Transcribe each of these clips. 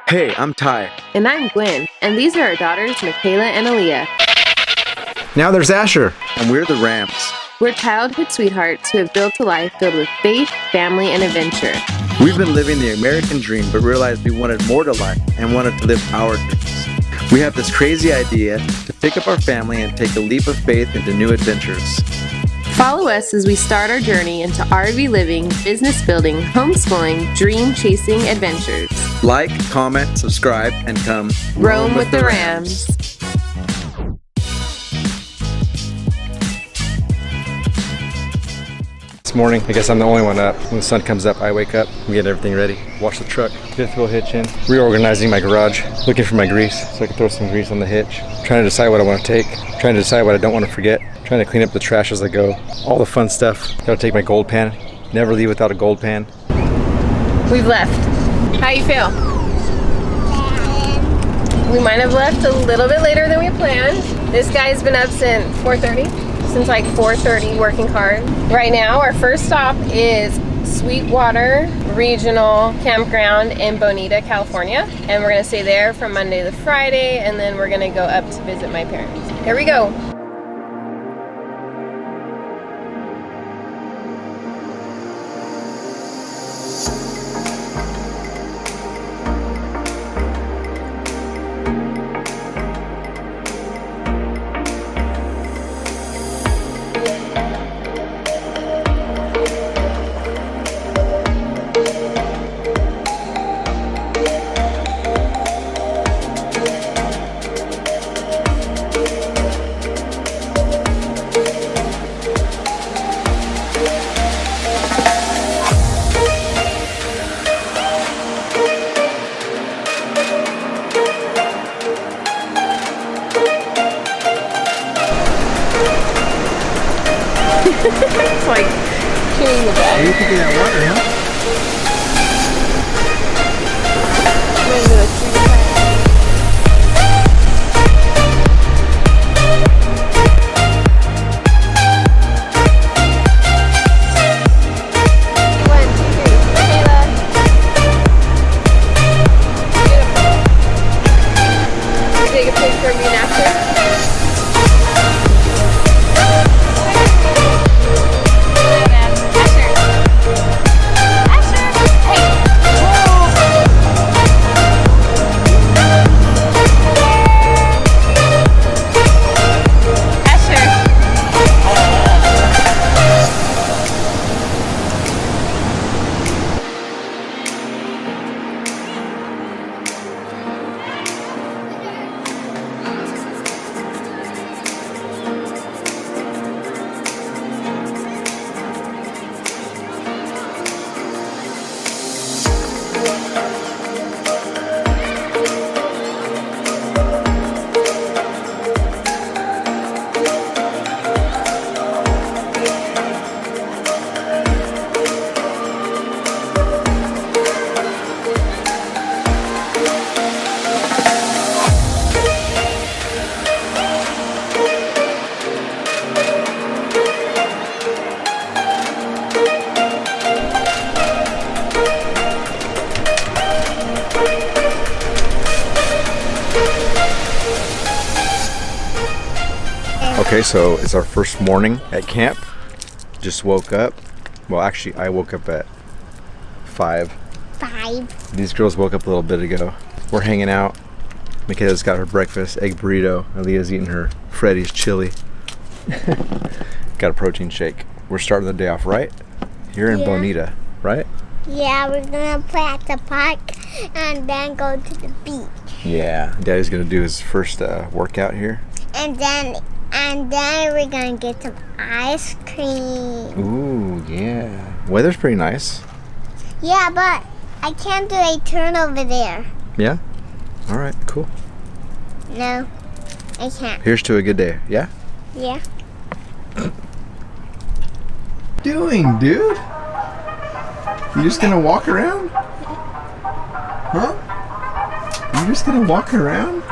Hey, I'm Ty. And I'm Gwen, and these are our daughters, Michaela and Aaliyah. Now there's Asher. And we're the Rams. We're childhood sweethearts who have built a life filled with faith, family, and adventure. We've been living the American dream, but realized we wanted more to life and wanted to live our dreams. We have this crazy idea to pick up our family and take a leap of faith into new adventures. Follow us as we start our journey into RV living, business building, homeschooling, dream chasing adventures. Like, comment, subscribe, and come Roam with the Rams. This morning, I guess I'm the only one up. When the sun comes up, I wake up, we get everything ready. Wash the truck, fifth wheel hitch in, reorganizing my garage, looking for my grease so I can throw some grease on the hitch, trying to decide what I want to take, trying to decide what I don't want to forget, trying to clean up the trash as I go. All the fun stuff. Gotta take my gold pan. Never leave without a gold pan. We've left. How you feel? We might have left a little bit later than we planned. This guy's been up since 4:30. Since like 4:30, working hard. Right now, our first stop is Sweetwater Regional Campground in Bonita, California. And we're gonna stay there from Monday to Friday, and then we're gonna go up to visit my parents. Here we go. It's like chewing the bag. What do you think of that water, huh? One, two, three. Michaela. Beautiful. Take a picture of me and after. Okay, so it's our first morning at camp. Just woke up. Well, actually, I woke up at 5. These girls woke up a little bit ago. We're hanging out. Michaela's got her breakfast, egg burrito. Aaliyah's eating her Freddy's chili. Got a protein shake. We're starting the day off right here in Bonita, right? Yeah, we're gonna play at the park and then go to the beach. Yeah. Daddy's gonna do his first workout here. And then we're gonna get some ice cream. Ooh, yeah. Weather's pretty nice. Yeah, but I can't do a turn over there. Yeah? All right, cool. No, I can't. Here's to a good day, yeah? Yeah. Doing, dude? You just gonna walk around? Huh? You just gonna walk around?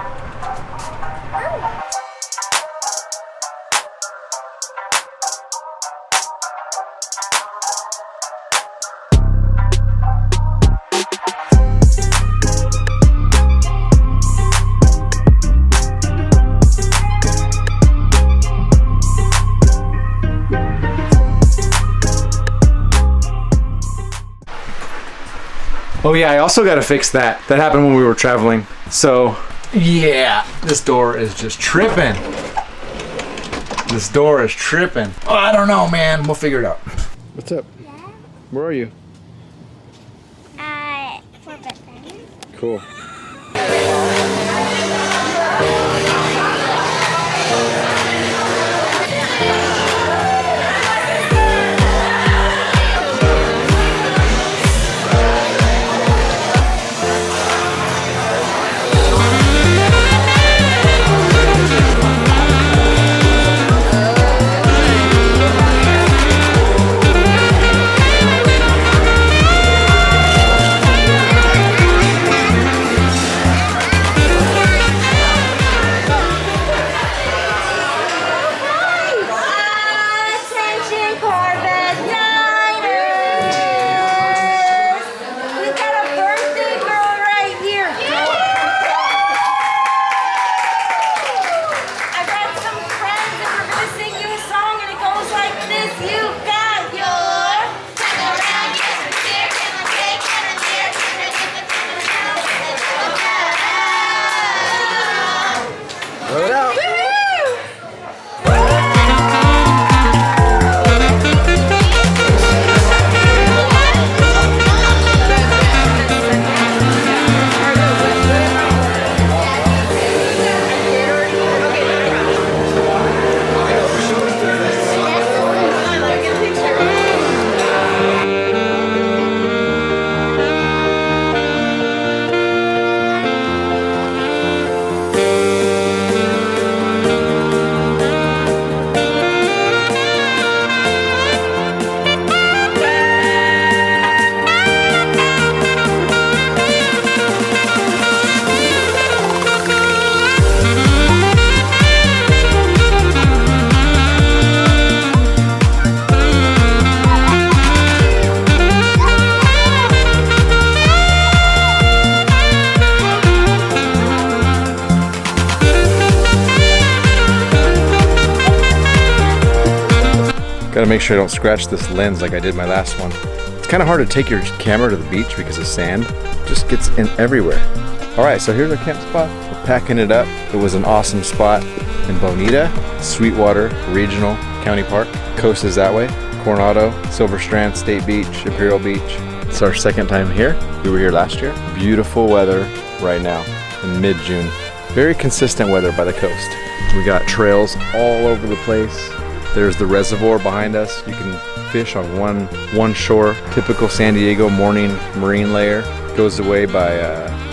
Oh yeah, I also got to fix that. That happened when we were traveling. So yeah, this door is just tripping. This door is tripping. Oh, I don't know, man. We'll figure it out. What's up? Yeah. Where are you? For bedtime. Cool. Attention Corvette Diners! We've got a birthday girl right here. I've got some friends and we're gonna sing you a song and it goes like this. You've got your Blow it out. Gotta make sure I don't scratch this lens like I did my last one. It's kind of hard to take your camera to the beach because of sand. It just gets in everywhere. All right, so here's our camp spot. We're packing it up. It was an awesome spot in Bonita, Sweetwater Regional County Park. Coast is that way. Coronado, Silver Strand State Beach, Imperial Beach. It's our second time here. We were here last year. Beautiful weather right now in mid-June. Very consistent weather by the coast. We got trails all over the place. There's the reservoir behind us. You can fish on one shore. Typical San Diego morning marine layer. Goes away by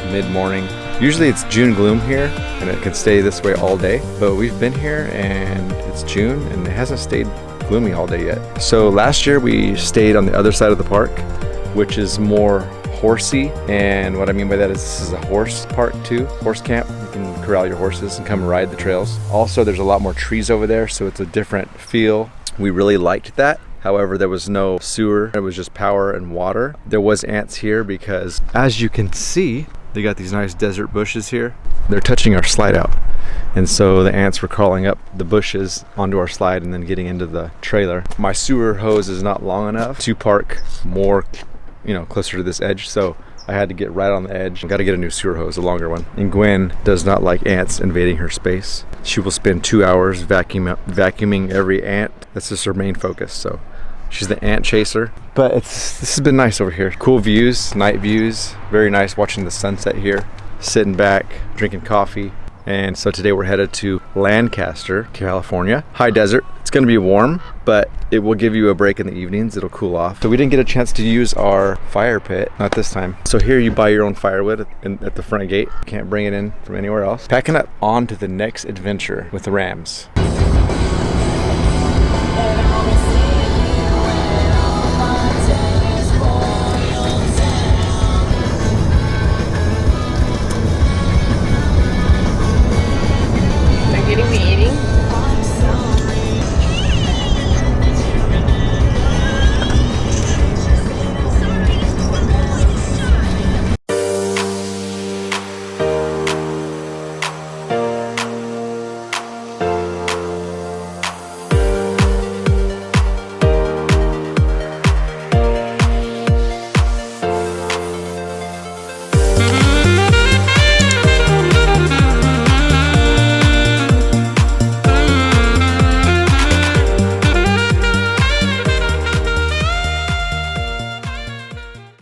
mid-morning. Usually it's June gloom here and it can stay this way all day. But we've been here and it's June and it hasn't stayed gloomy all day yet. So last year we stayed on the other side of the park, which is more horsey. And what I mean by that is this is a horse park too, horse camp. You can corral your horses and come ride the trails. Also, there's a lot more trees over there, so it's a different feel. We really liked that. However, there was no sewer. It was just power and water. There was ants here because, as you can see, they got these nice desert bushes here. They're touching our slide out. And so the ants were crawling up the bushes onto our slide and then getting into the trailer. My sewer hose is not long enough to park more, closer to this edge. So I had to get right on the edge. Got to get a new sewer hose, a longer one. And Gwen does not like ants invading her space. She will spend 2 hours vacuuming every ant. That's just her main focus. So she's the ant chaser. But this has been nice over here. Cool views, night views. Very nice watching the sunset here. Sitting back, drinking coffee. And so today we're headed to Lancaster, California. High desert. It's going to be warm, but it will give you a break in the evenings. It'll cool off. So we didn't get a chance to use our fire pit, not this time. So here you buy your own firewood at the front gate. You can't bring it in from anywhere else. Packing up on to the next adventure with the Rams.